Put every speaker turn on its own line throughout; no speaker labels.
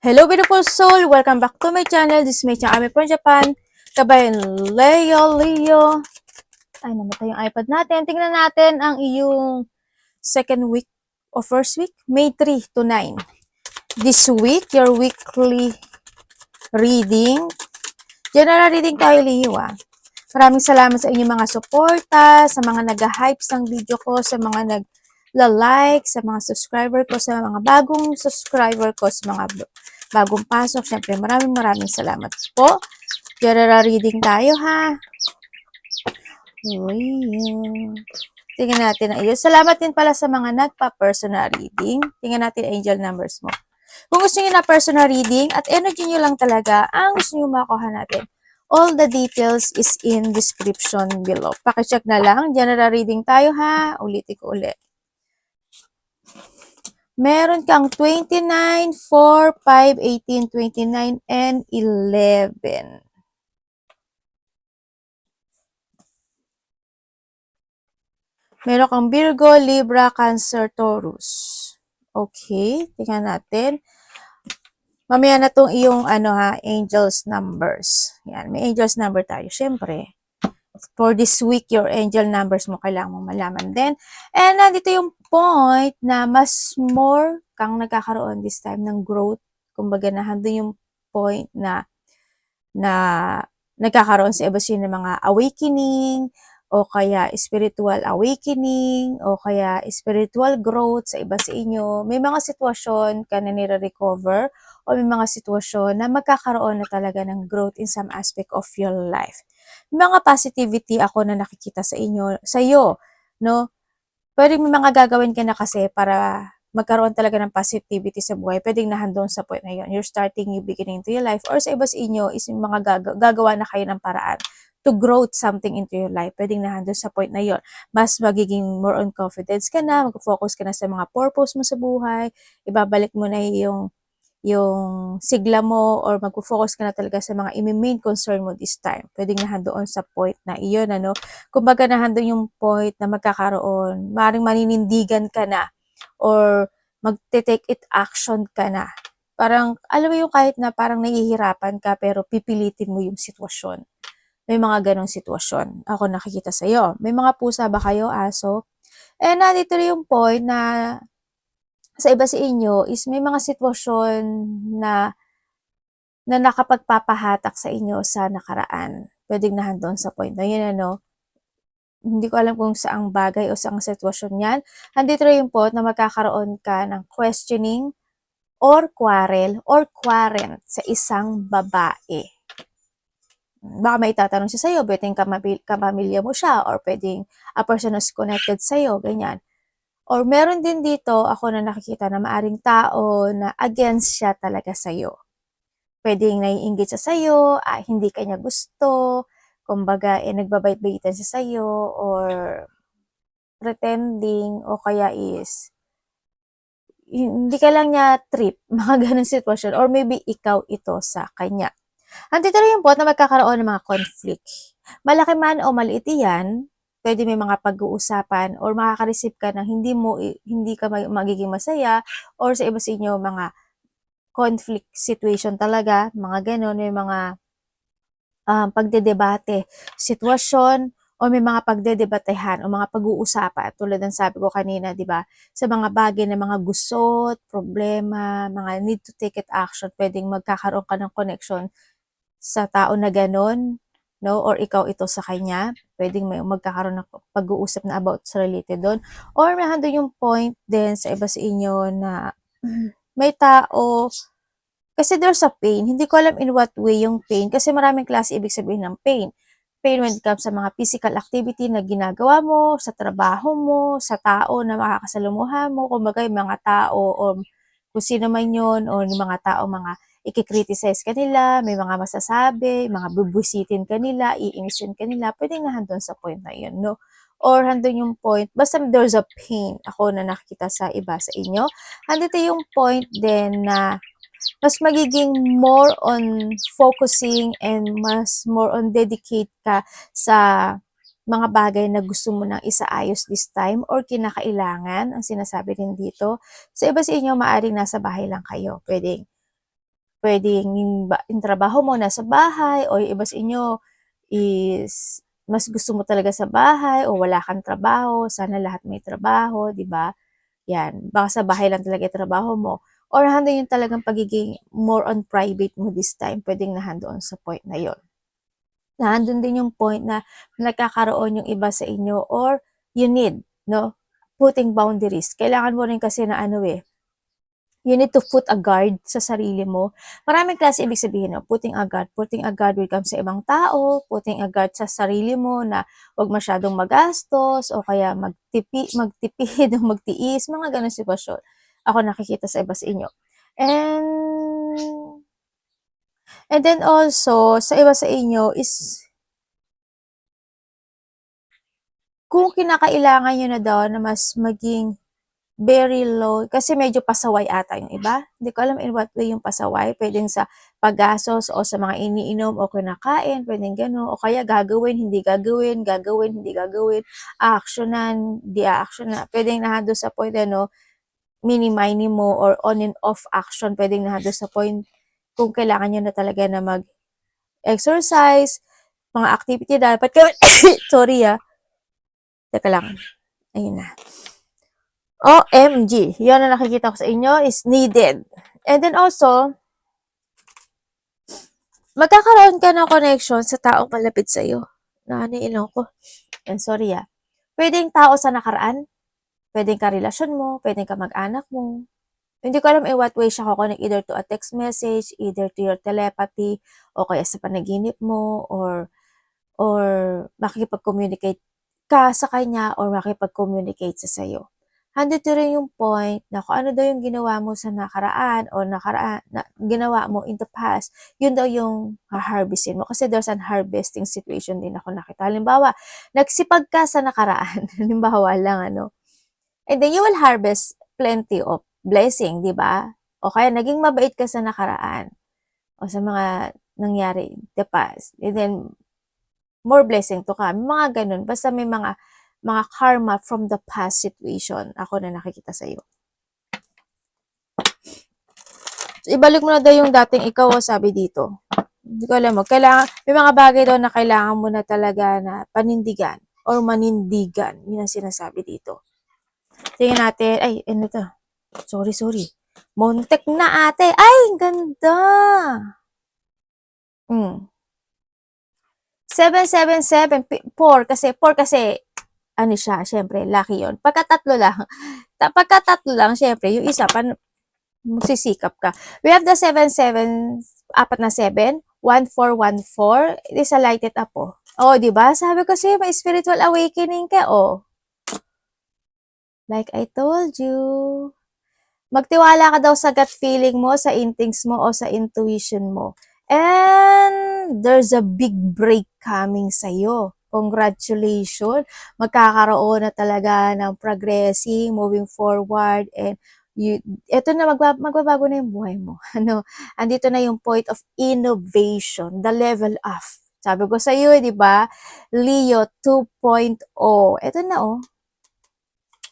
Hello beautiful soul! Welcome back to my channel. This is my channel from Japan. Kabayan Leo. Ay, namatay yung iPad natin. Tingnan natin ang iyong second week o first week. May 3 to 9. This week, your weekly reading. General reading tayo, Leo. Maraming salamat sa inyong mga suporta, sa mga nag-hype ng video ko, sa mga nag-like, sa mga subscriber ko, sa mga bagong subscriber ko, sa mga bagong pasok. Siyempre, maraming salamat po. General reading tayo, ha? Uy. Tingnan natin ang iyo. Salamat din pala sa mga nagpa-personal reading. Tingnan natin angel numbers mo. Kung gusto niyo na personal reading at energy niyo lang talaga ang gusto niyo makuha natin, all the details is in description below. Pakicheck na lang. General reading tayo, ha? Ulitin ko ulit. Meron kang 29, 4, 5, 18, 29, and 11. Meron kang Virgo, Libra, Cancer, Taurus. Okay, tingnan natin. Mamaya na tong iyong angels numbers. Yan, may angels number tayo, syempre. For this week, your angel numbers mo kailangan mo malaman din. And nandito yung point na mas more kang nagkakaroon this time ng growth. Kumbaga na handun yung point na nagkakaroon sa iba ng mga awakening, o kaya spiritual awakening, o kaya spiritual growth sa iba sa inyo. May mga sitwasyon ka na nire-recover, o may mga sitwasyon na magkakaroon na talaga ng growth in some aspect of your life. May mga positivity ako na nakikita sa iyo, no? Pwede may mga gagawin ka na kasi para magkaroon talaga ng positivity sa buhay. Pwedeng nahandong sa point na yun. You're starting new beginning to your life. Or sa iba sa inyo is yung mga gagawa na kayo ng paraan to grow something into your life. Pwedeng nahandong sa point na yun. Mas magiging more on confidence ka na, mag-focus ka na sa mga purpose mo sa buhay, ibabalik mo na yung sigla mo, or mag-focus ka na talaga sa mga main concern mo this time. Pwedeng nahandoon sa point na iyon, kumbaga nahandoon yung point na magkakaroon, maaaring maninindigan ka na, or mag-take it action ka na. Parang, alam mo yung kahit na parang nahihirapan ka, pero pipilitin mo yung sitwasyon. May mga ganong sitwasyon ako nakikita sa iyo. May mga pusa ba kayo, aso? And nandito yung point na sa iba sa inyo is may mga sitwasyon na nakapagpapahatak sa inyo sa nakaraan. Pwedeng nahandon sa point na yun, Hindi ko alam kung saang bagay o saang sitwasyon yan. Andito rin yung point na magkakaroon ka ng questioning or quarrel or quarrent sa isang babae. Baka may tatanong siya sa'yo, pwedeng kapamilya mo siya, or pwedeng a person who's connected sa'yo, ganyan. Or meron din dito ako na nakikita na maaring tao na against siya talaga sa'yo. Pwedeng naiinggit siya sa'yo, hindi ka niya gusto, kumbaga nagbabait-baitan siya sa'yo, or pretending, o kaya is hindi ka lang niya trip, mga ganun sitwasyon, or maybe ikaw ito sa kanya. Andito rin yung point na magkakaroon ng mga conflict. Malaki man o maliit yan, pwede may mga pag-uusapan or makaka-receive ka ng hindi ka magiging masaya, or sa iba sa inyo mga conflict situation talaga, mga ganon, may mga pagdedebate, sitwasyon, o may mga pagdedebatehan o mga pag-uusapan tulad ng sabi ko kanina, 'di ba? Sa mga bagay na mga gusot, problema, mga need to take it action, pwedeng magkakaroon ka ng connection sa tao na ganon, no? Or ikaw ito sa kanya. Pwedeng may magkakaroon ng pag-uusap na about sa related doon. Or may hando yung point din sa iba sa inyo na may tao, kasi there's a pain. Hindi ko alam in what way yung pain. Kasi maraming klase ibig sabihin ng pain. Pain when it comes sa mga physical activity na ginagawa mo, sa trabaho mo, sa tao na makakasalumuha mo, kumbaga yung mga tao, o kung sino man yun, o yung mga tao, mga ikikriticize ka nila, may mga masasabi, mga bubusitin ka nila, iinisin ka nila, pwedeng nahandun sa point na yun, no? Or handun yung point, basta there's a pain, ako na nakikita sa iba sa inyo. Handito yung point din na mas magiging more on focusing and mas more on dedicate ka sa mga bagay na gusto mo nang isaayos this time or kinakailangan, ang sinasabi rin dito. Sa iba sa inyo, maaaring nasa bahay lang kayo. Pwedeng Pwedeng yung trabaho mo nasa bahay o yung iba sa inyo is mas gusto mo talaga sa bahay o wala kang trabaho, sana lahat may trabaho, 'di ba? Yan, baka sa bahay lang talaga yung trabaho mo. Or nandun yung talagang pagiging more on private mo this time, pwedeng nandoon sa point na yon. Nandun din yung point na nagkakaroon yung iba sa inyo or you need, no? Putting boundaries. Kailangan mo rin kasi na ano you need to put a guard sa sarili mo. Maraming klase ibig sabihin, no? Putting a guard. Putting a guard will come sa ibang tao, putting a guard sa sarili mo na huwag masyadong magastos o kaya magtipid o magtiis, mga ganun sitwasyon. Ako nakikita sa iba sa inyo. And then also, sa iba sa inyo is kung kinakailangan nyo na daw na mas maging very low, kasi medyo pasaway ata yung iba. Hindi ko alam in what way yung pasaway. Pwedeng sa paggasos o sa mga iniinom o kinakain, pwedeng gano'n. O kaya gagawin, hindi gagawin, gagawin, hindi gagawin, actionan, di actionan. Pwedeng nahado sa point, mini-mini mo or on and off action. Pwedeng nahado sa point kung kailangan nyo na talaga na mag-exercise, mga activity dapat gawin. Sorry Teka lang. Ayun na. OMG. Yun na nakikita ko sa inyo is needed. And then also, magkakaroon ka ng connection sa taong malapit sa iyo. Nakaniilang ko. And sorry Pwedeng tao sa nakaraan. Pwedeng ka relasyon mo. Pwedeng ka mag-anak mo. Hindi ko alam in what way siya kukonek, either to a text message, either to your telepathy, o kaya sa panaginip mo, or makikipag-communicate ka sa kanya, or makikipag-communicate sa sayo. Handito rin yung point na kung ano daw yung ginawa mo sa nakaraan o ginawa mo in the past, yun daw yung harvestin mo. Kasi there's an harvesting situation din ako nakita. Halimbawa, nagsipag ka sa nakaraan. Halimbawa lang, and then you will harvest plenty of blessing, di ba? O kaya naging mabait ka sa nakaraan o sa mga nangyari in the past. And then, more blessing to come. Mga ganun. Basta may mga karma from the past situation. Ako na nakikita sa iyo. So, ibalik mo na daw yung dating ikaw, sabi dito. Hindi ko alam mo. May mga bagay daw na kailangan mo na talaga na panindigan or manindigan. Yun ang sinasabi dito. Tingnan natin. Ay, ano to? Sorry. Montek na ate. Ay, ganda. 777, 4 kasi ano siya, syempre, lucky yon. Pagkatatlo lang, syempre, yung isa, magsisikap ka. We have the 77, apat na 7, 1414. It is a light it up, oh. Oh, di ba? Sabi ko sa'yo, may spiritual awakening ka, oh. Like I told you. Magtiwala ka daw sa gut feeling mo, sa instincts mo, o sa intuition mo. And there's a big break coming sa'yo. Congratulations! Magkakaroon na talaga ng progressing, moving forward, and ito na, magbabago na yung buhay mo. Andito na yung point of innovation, the level up. Sabi ko sa iyo, di ba? Leo 2.0. Ito na,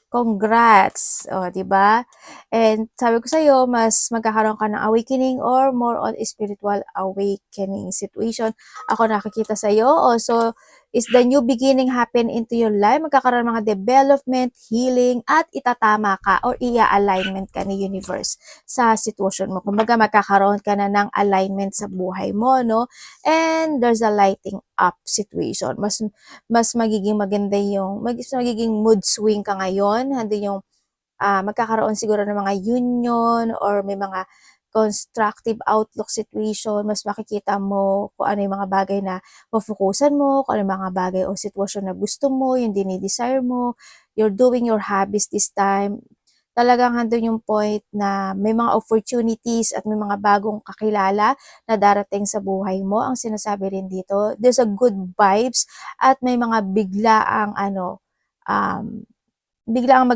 Congrats! O, di ba? And sabi ko sa'yo, mas magkakaroon ka ng awakening or more on spiritual awakening situation. Ako nakikita sa'yo. Also, is the new beginning happen into your life. Magkakaroon ng mga development, healing, at itatama ka or i-alignment ka ni universe sa sitwasyon mo. Kumbaga, magkakaroon ka na ng alignment sa buhay mo, no? And there's a lighting up situation. Mas magiging maganda magiging mood swing ka ngayon. Handi yung magkakaroon siguro ng mga union or may mga constructive outlook situation, mas makikita mo kung ano yung mga bagay na mafokusan mo, kung ano yung mga bagay o sitwasyon na gusto mo, yung dinidesire mo, you're doing your hobbies this time. Talagang handun yung point na may mga opportunities at may mga bagong kakilala na darating sa buhay mo. Ang sinasabi rin dito, there's a good vibes at may mga biglaang biglaang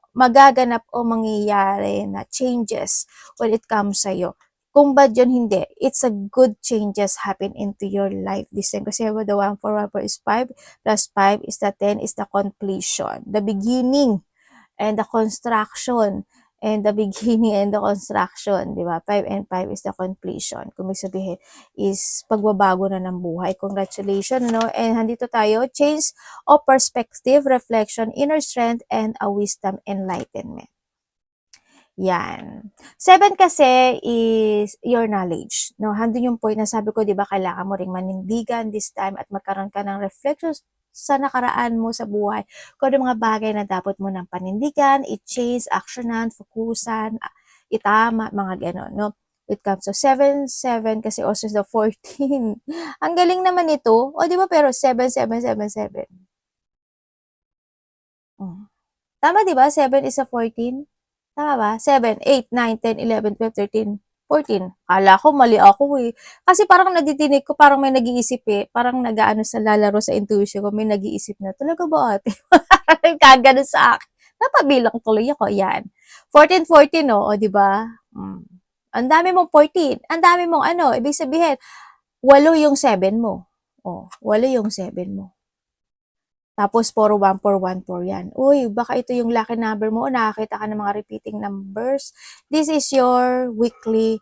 magaganap o mangyayari na changes when it comes sa'yo. Kung bad yun, hindi. It's a good changes happen into your life this time. Kasi the 1 for 1 is 5, plus 5 is the 10, is the completion. The beginning and the construction and the beginning and the construction, di ba? 5 and 5 is the completion. Kung may sabihin is pagbabago na ng buhay. Congratulations, no? And handito tayo, change of perspective, reflection, inner strength, and a wisdom enlightenment. Yan. 7 kasi is your knowledge. No, handun yung point na sabi ko, di ba, kailangan mo ring manindigan this time at magkaroon ka ng reflections sa nakaraan mo sa buhay. Kung ano mga bagay na dapat mo ng panindigan, i-change, actionan, fokusan, itama, mga ganon, no? It comes to 7, 7 kasi also the 14. Ang galing naman ito. O, di ba, pero 7, 7, 7, 7. Tama, di ba? 7 is a 14? Tama ba? 7, 8, 9, 10, 11, 12, 13, 14. Kala ko mali ako eh. Kasi parang nadidinig ko, parang may nag-iisip eh. Parang nag-aano sa lalaro sa intuition ko, may nag-iisip na, talaga ba ate? Kagano sa akin. Napabilang tuloy ako. Yan. 14, 14 no? O, di ba? Ang dami mong 14. Ang dami mong ano. Ibig sabihin, 8 yung 7 mo. O, 8 yung 7 mo. Tapos, 41414 yan. Uy, baka ito yung lucky number mo o nakakita ka ng mga repeating numbers. This is your weekly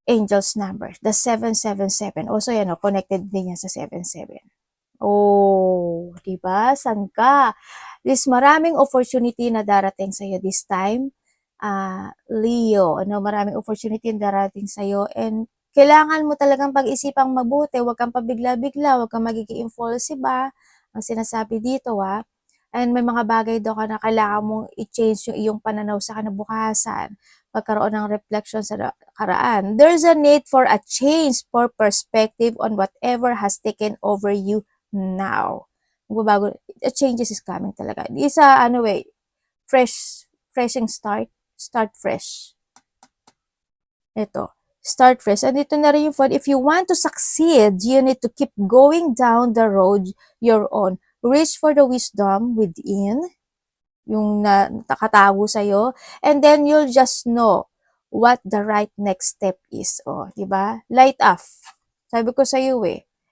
angel's number, the 777. Also, yan o, connected din yan sa 77. Oh, diba? San ka? This maraming opportunity na darating sa'yo this time. Leo, ano, maraming opportunity na darating sa'yo and kailangan mo talagang pag-isipang mabuti. Huwag kang pabigla-bigla, huwag kang magiging impulsive ang sinasabi dito and may mga bagay daw ka na kailangan mong i-change yung iyong pananaw sa kinabukasan, pagkaroon ng reflection sa nakaraan. There's a need for a change for perspective on whatever has taken over you now. Magbabago, a changes is coming talaga. Isa, freshing start fresh. Ito. Start fresh. And ito na rin yung point. If you want to succeed, you need to keep going down the road you're on. Reach for the wisdom within, yung nakatago sa'yo, and then you'll just know what the right next step is. O, diba? Light up. Sabi ko sa'yo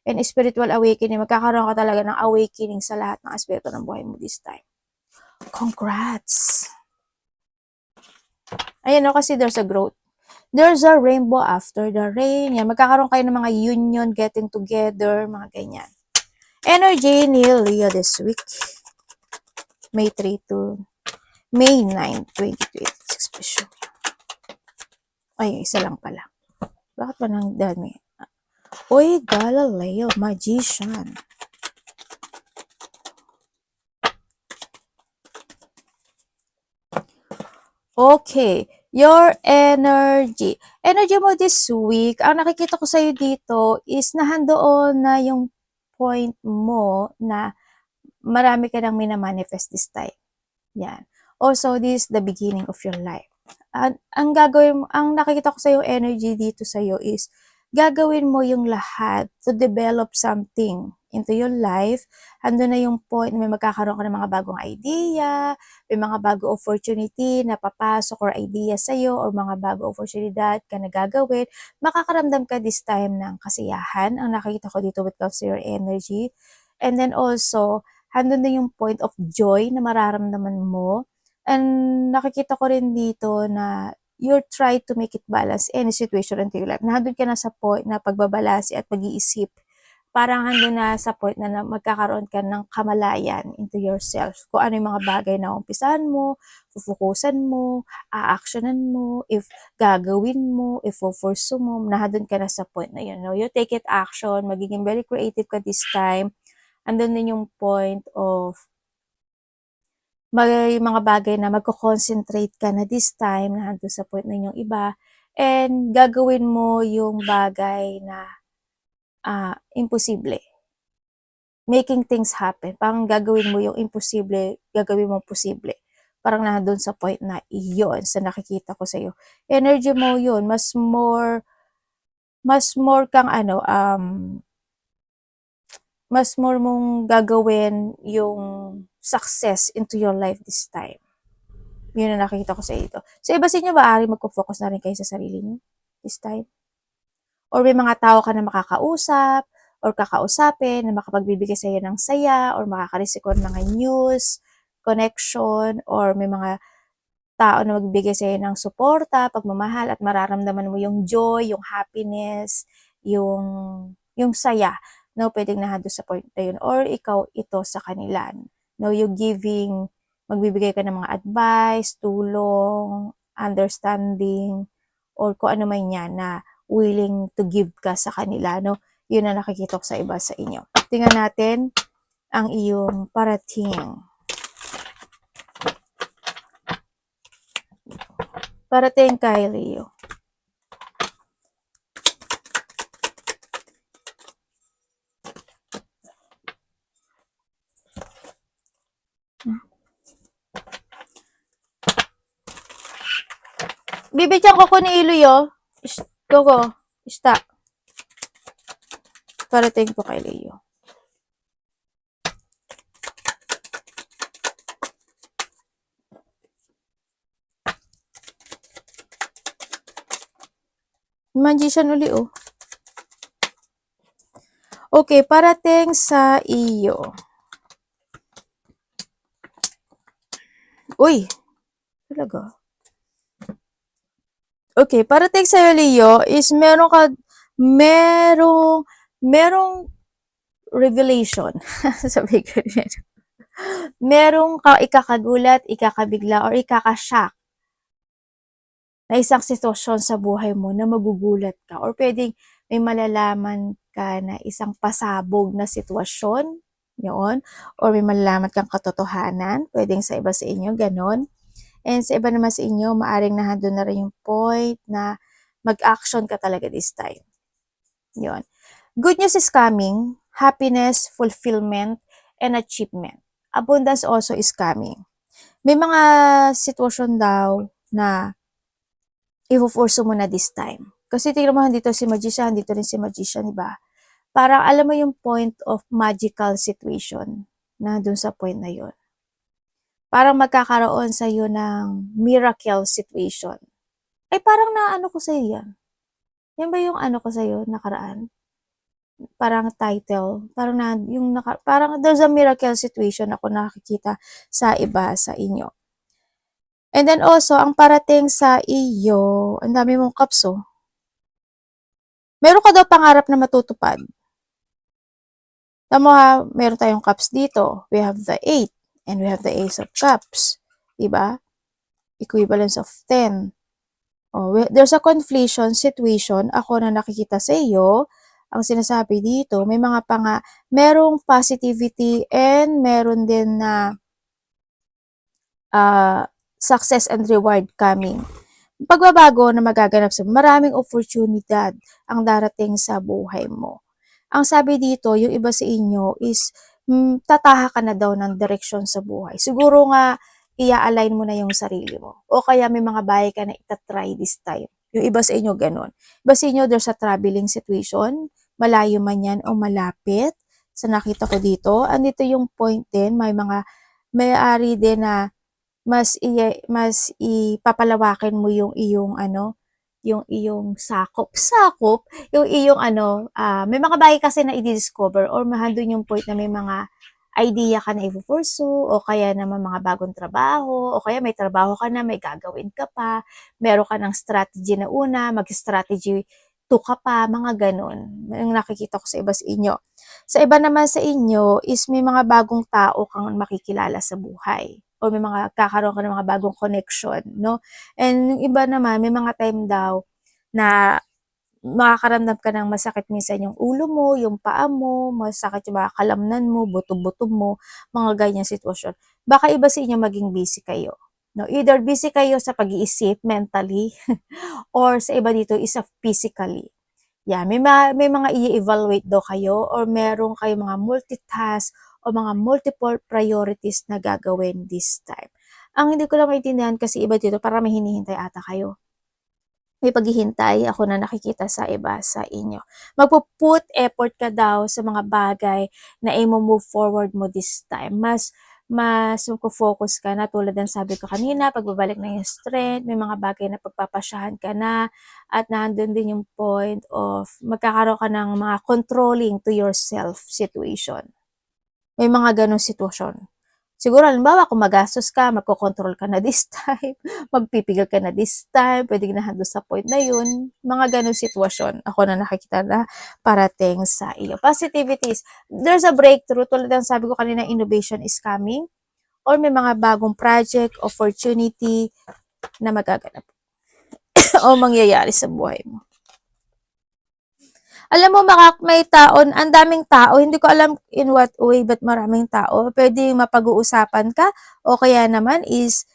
and spiritual awakening, magkakaroon ka talaga ng awakening sa lahat ng aspeto ng buhay mo this time. Congrats! Ayan kasi there's a growth. There's a rainbow after the rain. Yan, magkakaroon kayo ng mga union, getting together, mga ganyan. Energy ni Leo this week. May 3 to May 9, 2026 pa siya. Ay, isa lang pala. Bakit pa nang dami? Uy, Galileo, Magician. Okay. Your energy. Energy mo this week, ang nakikita ko sa'yo dito is nahandoon na yung point mo na marami ka nang minamanifest this time. Yan. Also, this is the beginning of your life. Ang gagawin, ang nakikita ko sa'yo energy dito sa'yo is gagawin mo yung lahat to develop something into your life. Hando na yung point na may magkakaroon ka ng mga bagong idea, may mga bagong opportunity na papasok or idea sa'yo or mga bagong opportunity ka na gagawin. Makakaramdam ka this time ng kasiyahan. Ang nakikita ko dito with comes to your energy. And then also, handun na yung point of joy na mararamdaman mo. And nakikita ko rin dito na you try to make it balance any situation into your life. Nandun ka na sa point na pagbabalanse at pag-iisip. Parang handun na sa point na magkakaroon ka ng kamalayan into yourself. Kung ano yung mga bagay na umpisahan mo, fufukusan mo, a-actionan mo, if gagawin mo, if force mo, nandun ka na sa point na yun. No? You take it action, magiging very creative ka this time. Andun din yung point of may mga bagay na magko-concentrate ka na this time, na nandun sa point na yung iba, and gagawin mo yung bagay na imposible. Making things happen. Parang gagawin mo yung imposible, gagawin mo posible. Parang nandun sa point na iyon sa nakikita ko sa'yo. Energy mo yun, mas more kang mas more mong gagawin yung success into your life this time. Yun ang nakikita ko sa ito. So, iba sa inyo, maaari magpo-focus na rin kayo sa sarili niyo this time? Or may mga tao ka na makakausap, or kakausapin, na makapagbibigay sa iyo ng saya, or makakareceive ng mga news, connection, or may mga tao na magbibigay sa'yo ng suporta, pagmamahal, at mararamdaman mo yung joy, yung happiness, yung saya, no? Pwedeng nandun sa point na yun, or ikaw ito sa kanila, no? You giving, magbibigay ka ng mga advice, tulong, understanding, or kung ano man yan na willing to give ka sa kanila, no? Yun ang nakikita ko sa iba sa inyo. Tingnan natin ang iyong parating. Parating kay Leo. Bibigyan ko ni Leo. Gogo. Ista. Parating po kay Leo. Magician uli, oh. Okay, parating sa iyo. Uy! Talaga. Okay, parating sa iyo, Leo, is merong revelation. Sabi ko rin. Merong ikakagulat, ikakabigla, or ikakashock na isang sitwasyon sa buhay mo na magugulat ka, or pwedeng may malalaman ka na isang pasabog na sitwasyon, yun, or may malalaman kang katotohanan, pwedeng sa iba sa inyo, ganon. And sa iba naman sa inyo, maaring nandun na rin yung point na mag-action ka talaga this time. Yun. Good news is coming, happiness, fulfillment, and achievement. Abundance also is coming. May mga sitwasyon daw na i-force mo na this time. Kasi tingnan mo, dito si Magician, dito rin si Magician, diba? Parang alam mo yung point of magical situation na dun sa point na yun. Parang magkakaroon sa iyo ng miracle situation. Ay, parang naano ko sa iyo yan. Yan ba yung ano ko sa iyo nakaraan? Parang title. Parang there's a miracle situation ako nakikita sa iba sa inyo. And then also, ang parating sa iyo, ang dami mong cups, oh. Meron ka daw pangarap na matutupad. Tama ha, meron tayong cups dito. We have the 8 and we have the Ace of Cups. Diba? Equivalence of 10. Oh, there's a conflation situation. Ako na nakikita sa iyo, ang sinasabi dito, may mga merong positivity and meron din na success and reward coming. Pagbabago na magaganap sa maraming oportunidad ang darating sa buhay mo. Ang sabi dito, yung iba sa inyo is tataha ka na daw ng direksyon sa buhay. Siguro nga i-align mo na yung sarili mo. O kaya may mga bagay ka na itatry this time. Yung iba sa inyo ganun. Iba sa inyo there's a traveling situation, malayo man yan o malapit. Sa nakita ko dito, andito yung point din, may-ari din na mas ipapalawakin mo yung iyong yung iyong sakop, yung iyong may mga bagay kasi na i-discover or mahandun yung point na may mga idea ka na i-pursue o kaya naman mga bagong trabaho o kaya may trabaho ka na, may gagawin ka pa, meron ka ng strategy na una, mag-strategy 2 ka pa, mga ganun. Yung nakikita ko sa iba sa inyo. Sa iba naman sa inyo is may mga bagong tao kang makikilala sa buhay o may mga kakaroon ka ng mga bagong connection, no? And yung iba naman, may mga time daw na makakaramdam ka ng masakit minsan yung ulo mo, yung paa mo, masakit yung mga kalamnan mo, buto-buto mo, mga ganyan sitwasyon. Baka iba sa inyo maging busy kayo. No? Either busy kayo sa pag-iisip mentally or sa iba dito is physically. Yeah, may mga i-evaluate daw kayo or meron kayong mga multitask o mga multiple priorities na gagawin this time. Ang hindi ko lang maintindihan kasi iba dito, para may hinihintay ata kayo. May paghihintay ako na nakikita sa iba sa inyo. Magpo-put effort ka daw sa mga bagay na i-move forward mo this time. Mas magpo-focus ka na tulad ng sabi ko kanina, pagbabalik ng yung strength, may mga bagay na pagpapasyahan ka na at nandun din yung point of magkakaroon ka ng mga controlling to yourself situation. May mga ganong sitwasyon. Siguro halimbawa kung magastos ka, magkokontrol ka na this time, magpipigil ka na this time, pwedeng nahandle sa point na yun. Mga ganong sitwasyon ako na nakikita na parating sa iyo. Positivities, there's a breakthrough. Tulad ng sabi ko kanina, innovation is coming, or may mga bagong project, opportunity na magaganap o mangyayari sa buhay mo. Alam mo, may taon, ang daming tao, hindi ko alam in what way, but maraming tao, pwede mapag-uusapan ka, o kaya naman is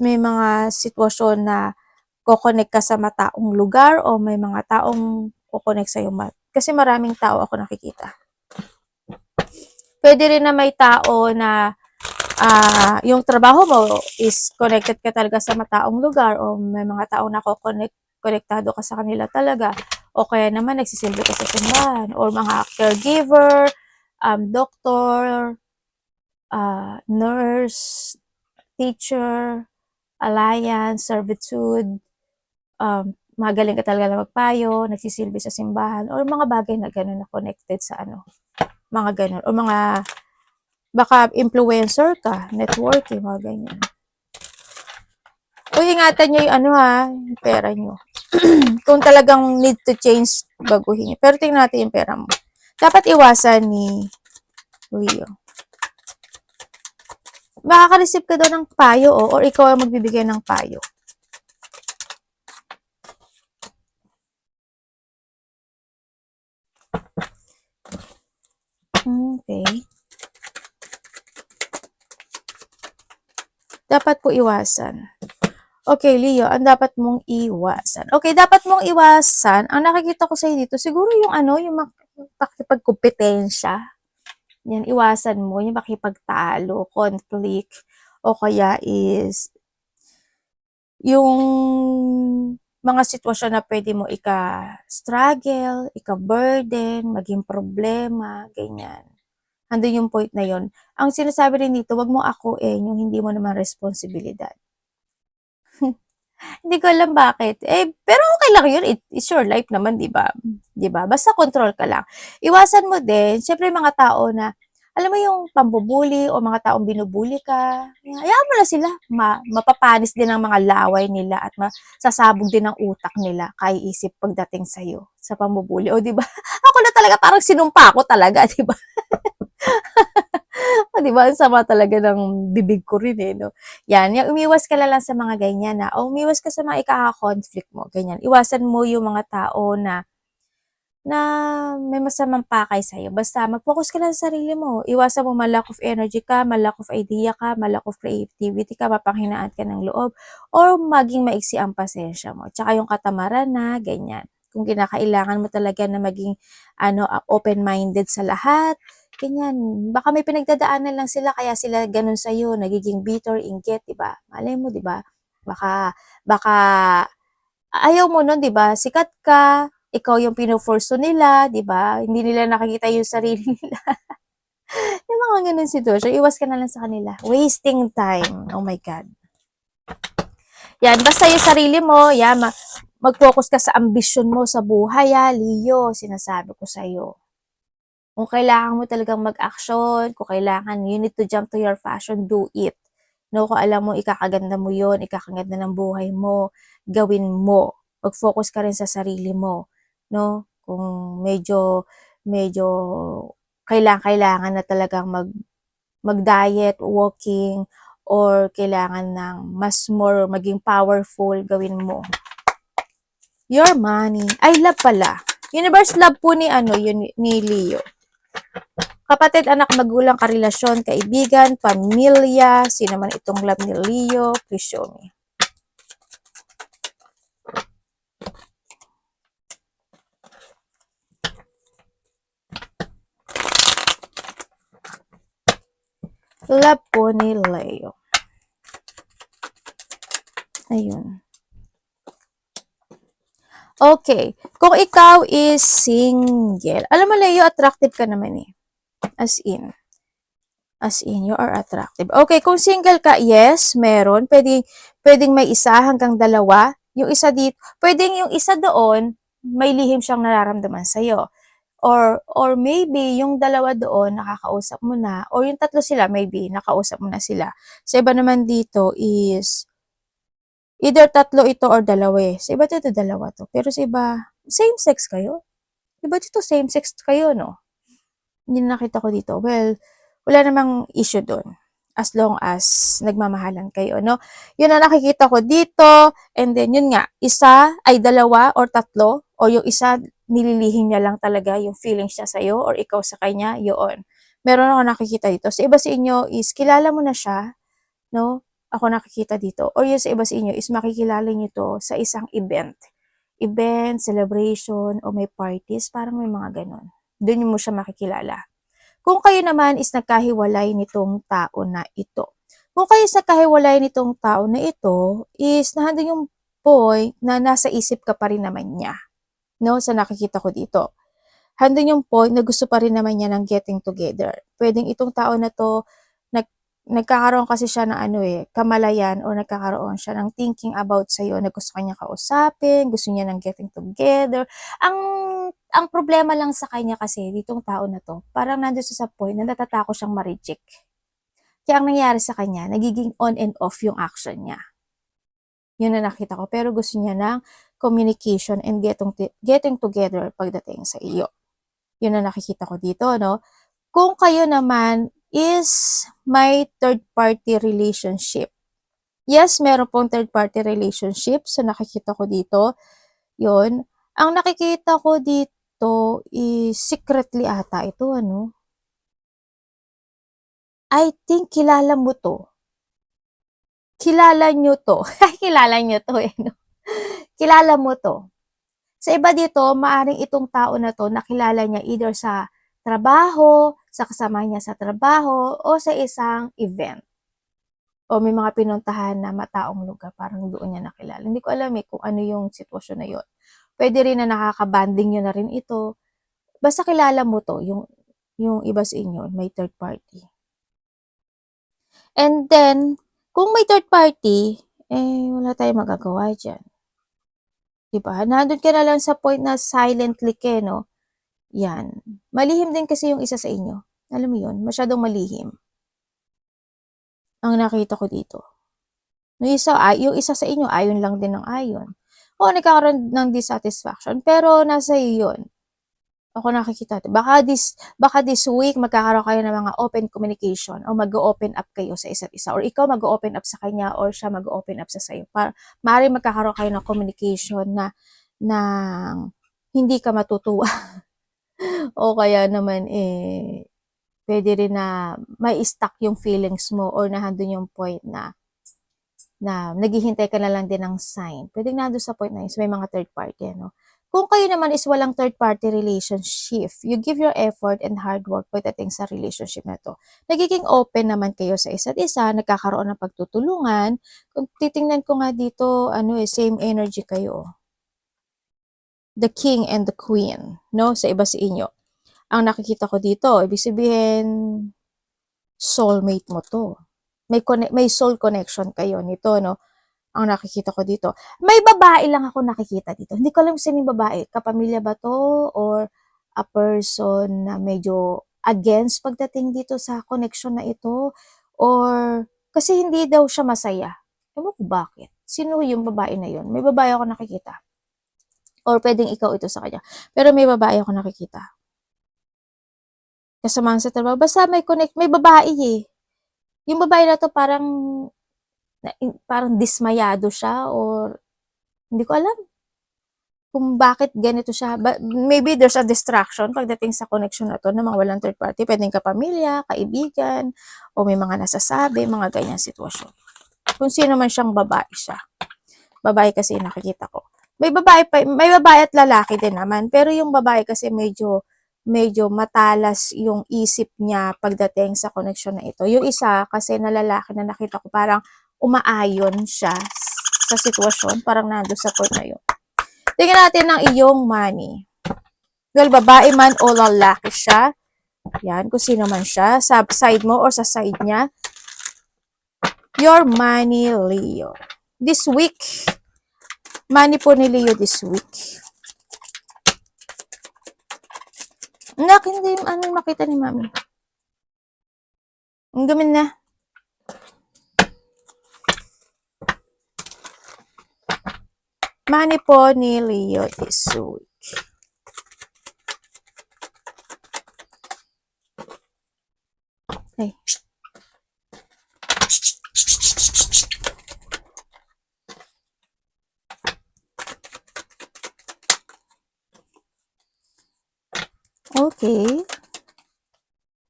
may mga sitwasyon na kokonek ka sa mataong lugar, o may mga taong kokonek sa'yo. Kasi maraming tao ako nakikita. Pwede rin na may tao na yung trabaho mo is connected ka talaga sa mataong lugar, o may mga tao na konektado ka sa kanila talaga, o kaya naman nagsisilbi ka sa simbahan, or mga caregiver, doctor, nurse, teacher, alliance, servitude, magaling ka talaga na magpayo, nagsisilbi sa simbahan, or mga bagay na gano'n na connected sa mga gano'n, o mga baka influencer ka, networking, mga ganyan. Uy, ingatan nyo yung yung pera nyo. Kung talagang need to change, baguhin nyo. Pero tingnan natin yung pera mo. Dapat iwasan ni Leo. Makaka-receive ka daw ng payo, or ikaw ang magbibigay ng payo. Okay. Dapat po iwasan. Okay, Leo, ang dapat mong iwasan. Okay, dapat mong iwasan. Ang nakikita ko sa dito, siguro yung yung makipagkompetensya. Yan, iwasan mo yung makipagtalo, conflict, o kaya is yung mga sitwasyon na pwede mo ika-struggle, ika-burden, maging problema, ganyan. Andun yung point na yon. Ang sinasabi rin dito, wag mo akuin yung hindi mo naman responsibilidad. Hindi ko alam bakit. Pero okay lang yun. It's your life naman, di ba? Di ba? Basta control ka lang. Iwasan mo din, syempre mga tao na, alam mo yung pambubuli o mga taong binubuli ka, hayaan mo na sila. Mapapanis din ang mga laway nila at masasabog din ang utak nila kaiisip pagdating sa'yo sa pambubuli. O di ba? Ako na talaga parang sinumpa ko talaga, di ba? Di ba? Ang sama talaga ng bibig ko rin no? Yan, yung umiwas ka lang sa mga ganyan o umiwas ka sa mga ikaka-conflict mo, ganyan. Iwasan mo yung mga tao na may masamang pakay sa'yo. Basta mag-focus ka lang sa sarili mo. Iwasan mo ma-lack of energy ka, ma-lack of idea ka, ma-lack of creativity ka, mapanghinaan ka ng loob, or maging maiksi ang pasensya mo. Tsaka yung katamaran na, ganyan. Kung kinakailangan mo talaga na maging open-minded sa lahat, ganyan. Baka may pinagdadaanan lang sila, kaya sila ganun sa'yo, nagiging bitter, inggit, diba? Malay mo, diba? Baka ayaw mo nun, diba? Sikat ka, ikaw yung pinufurso nila, di ba? Hindi nila nakikita yung sarili nila. Yung mga ganun sitwasyon, iwas ka na lang sa kanila. Wasting time. Oh my God. Yan, basta yung sarili mo, yan, mag-focus ka sa ambisyon mo sa buhay, Leo, sinasabi ko sa'yo. Kung kailangan mo talagang mag-action, kung kailangan, you need to jump to your passion, do it. No, kung alam mo, ikakaganda mo yon, ikakaganda ng buhay mo, gawin mo. Mag-focus ka rin sa sarili mo. No? Kung medyo kailangan na talagang mag-diet, walking, or kailangan ng mas more maging powerful, gawin mo. Your money. Ay, love pala. Universe love po ni ni Leo. Kapatid, anak, magulang, karelasyon, kaibigan, pamilya, sino man itong love ni Leo, please show me. Love po ni Leo. Ayun. Okay. Kung ikaw is single, alam mo, Leo, attractive ka naman eh. As in, you are attractive. Okay, kung single ka, yes, meron. Pwedeng may isa hanggang dalawa. Yung isa dito, pwedeng yung isa doon, may lihim siyang nararamdaman sa'yo. Or maybe yung dalawa doon nakakausap mo na, or yung tatlo sila maybe nakausap mo na sila. Sa iba naman dito is either tatlo ito or dalawa eh. Sa iba dito dalawa to. Pero sa iba, same sex kayo? Iba dito same sex kayo, no? Hindi na nakita ko dito. Well, wala namang issue doon. As long as nagmamahalan kayo, no? Yun ang nakikita ko dito. And then, yun nga, isa ay dalawa or tatlo. O yung isa, nililihim niya lang talaga yung feelings niya sa'yo or ikaw sa kanya, yun. Meron ako nakikita dito. Sa iba sa inyo is, kilala mo na siya, no? Ako nakikita dito. Or yung sa iba sa inyo is, makikilala niyo to sa isang event. Event, celebration, o may parties. Parang may mga ganun. Doon mo siya makikilala. Kung kayo naman is nagkahiwalay nitong tao na ito. Kung kayo is nagkahiwalay nitong tao na ito, is nandun yung point na nasa isip ka pa rin naman niya. No? Sa nakikita ko dito. Handun yung point na gusto pa rin naman niya ng getting together. Pwedeng itong tao na to, nagkakaroon kasi siya ng kamalayan o nagkakaroon siya ng thinking about sa'yo na gusto kanya kausapin, gusto niya ng getting together. Ang problema lang sa kanya kasi, ditong tao na to, parang nandun sa point na natatakot siyang ma-reject. Kaya ang nangyayari sa kanya, nagiging on and off yung action niya. Yun na nakita ko. Pero gusto niya ng communication and getting together pagdating sa iyo. Yun na nakikita ko dito, no? Kung kayo naman is may third-party relationship. Yes, meron pong third-party relationship. So, nakikita ko dito. Yun. Ang nakikita ko dito is secretly ata ito, ano? I think kilala mo to. Kilala nyo to. Kilala nyo to eh, no? Kilala mo to. Sa iba dito, maaring itong tao na to, nakilala niya either sa trabaho, sa kasama niya sa trabaho, o sa isang event. O may mga pinuntahan na mataong lugar, parang doon niya nakilala. Hindi ko alam kung ano yung sitwasyon na yun. Pwede rin na nakakabanding nyo na rin ito. Basta kilala mo to, yung iba sa inyo, may third party. And then, kung may third party, wala tayong magagawa dyan. Diba? Nandun ka na lang sa point na silently ka, no? Yan. Malihim din kasi yung isa sa inyo. Alam mo yun? Masyadong malihim. Ang nakita ko dito. Yung isa sa inyo, ayon lang din ng ayon. O, nagkakaroon ng dissatisfaction. Pero, nasa iyo yun. Ako nakikita. Baka this week, magkakaroon kayo ng mga open communication o mag-open up kayo sa isa't isa. Or ikaw mag-open up sa kanya or siya mag-open up sa sayo. Maaaring magkakaroon kayo ng communication na hindi ka matutuwa. O kaya naman, pwede rin na may stuck yung feelings mo or nahandun yung point na naghihintay ka na lang din ng sign. Pwede nandun sa point na yun, so may mga third party, no? Kung kayo naman is walang third-party relationship, you give your effort and hard work pagdating sa relationship na to. Nagiging open naman kayo sa isa't isa, nagkakaroon ng pagtutulungan. Kung titingnan ko nga dito, same energy kayo. The king and the queen, no? Sa iba sa inyo. Ang nakikita ko dito, ibig sabihin, soulmate mo to. May soul connection kayo nito, no? Ang nakikita ko dito. May babae lang ako nakikita dito. Hindi ko alam sino yung babae. Kapamilya ba to? Or a person na medyo against pagdating dito sa connection na ito? Or kasi hindi daw siya masaya. Ewan ko bakit. Sino yung babae na yun? May babae ako nakikita. Or pwedeng ikaw ito sa kanya. Pero may babae ako nakikita. Kasamahan sa trabaho. Basta may babae eh. Yung babae na to parang dismayado siya or hindi ko alam kung bakit ganito siya. But maybe there's a distraction pagdating sa connection na to na mga walang third party. Pwedeng kapamilya, kaibigan, o may mga nasasabi, mga ganyan sitwasyon. Kung sino man siyang babae siya. Babae kasi nakikita ko. May babae at lalaki din naman. Pero yung babae kasi medyo matalas yung isip niya pagdating sa connection na ito. Yung isa kasi na lalaki na nakita ko parang umaayon siya sa sitwasyon, parang nando sa point na yun. Tingnan natin ang iyong money. Well, babae man o lalaki siya. Yan, kung sino man siya. Sa side mo or sa side niya. Your money, Leo. This week, money po ni Leo this week. Anak, hindi ano makita ni mami. Ang gamin na. Money po ni Leo this week. Ay. Okay.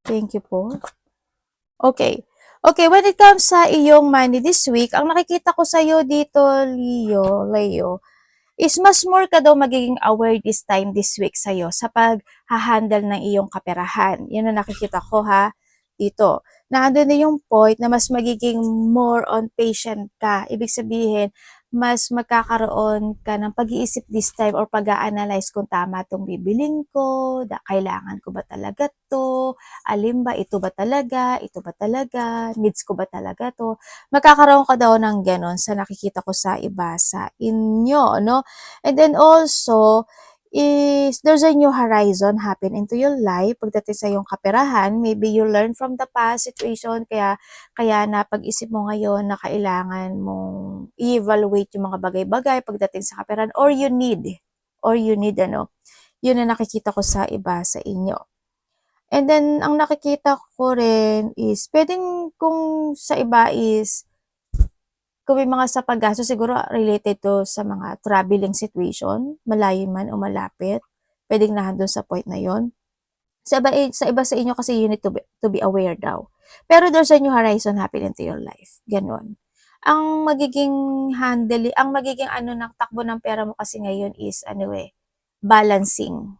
Thank you po. Okay. Okay, when it comes sa iyong money this week, ang nakikita ko sa iyo dito, Leo, is mas more ka daw magiging aware this time this week sa'yo sa pag-handle ng iyong kaperahan. Yun ang nakikita ko ha, dito. Na andun na yung point na mas magiging more on patient ka. Ibig sabihin, mas magkakaroon ka ng pag-iisip this time or pag-a-analyze kung tama itong bibiling ko, kailangan ko ba talaga to, alin ba, ito ba talaga, needs ko ba talaga to. Magkakaroon ka daw ng ganon sa nakikita ko sa iba sa inyo, no? And then also, is there's a new horizon happen into your life pagdating sa iyong kaperahan. Maybe you learn from the past situation, kaya napag-isip mo ngayon na kailangan mong i-evaluate yung mga bagay-bagay pagdating sa kaperahan, or you need ano, yun na nakikita ko sa iba sa inyo. And then, ang nakikita ko rin is, pwedeng kung sa iba is, kung may mga sa paggasto, siguro related to sa mga traveling situation, malayo man o malapit, pwedeng nandun sa point na yon. Sa iba sa inyo kasi you need to be aware daw. Pero there's a new horizon happen into your life. Ganon. Ang magiging ano ng takbo ng pera mo kasi ngayon is balancing.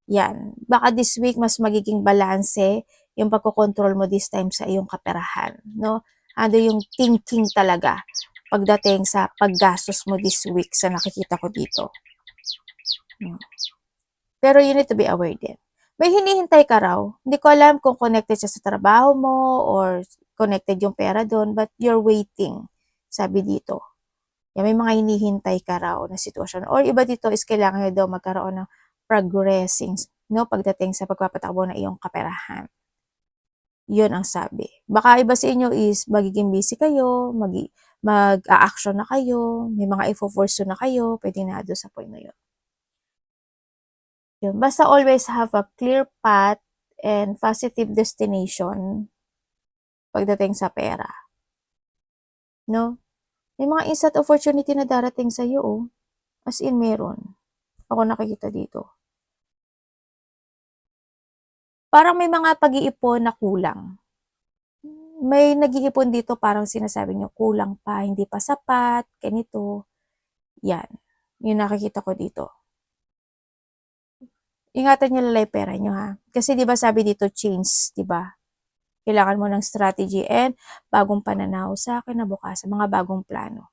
Yan. Baka this week mas magiging balanse yung pagkocontrol mo this time sa iyong kaperahan, no? Ano yung thinking talaga pagdating sa paggastos mo this week sa nakikita ko dito. Pero you need to be aware din. May hinihintay ka raw. Hindi ko alam kung connected siya sa trabaho mo or connected yung pera doon, but you're waiting, sabi dito. Yan, may mga hinihintay ka raw na sitwasyon. Or iba dito is kailangan nyo daw magkaroon ng progressing, no, pagdating sa pagpapatakbo ng iyong kaperahan. Yun ang sabi. Baka iba sa inyo is magiging busy kayo, mag-a-action na kayo, may mga i-force na kayo, pwede na doon sa point na yun. Yun. Basta always have a clear path and positive destination pagdating sa pera. No? May mga instant opportunity na darating sa iyo, oh. As in, meron. Ako nakikita dito. Parang may mga pag-iipon na kulang. May nag-iipon dito, parang sinasabi nyo, kulang pa, hindi pa sapat, ganito. Yan. Yung nakikita ko dito. Ingatan nyo lalay pera nyo, ha. Kasi 'di ba sabi dito, change, 'di ba? Kailangan mo ng strategy and bagong pananaw sa kinabukasan, mga bagong plano.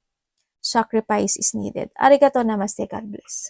Sacrifice is needed. Arigato namaste, God bless.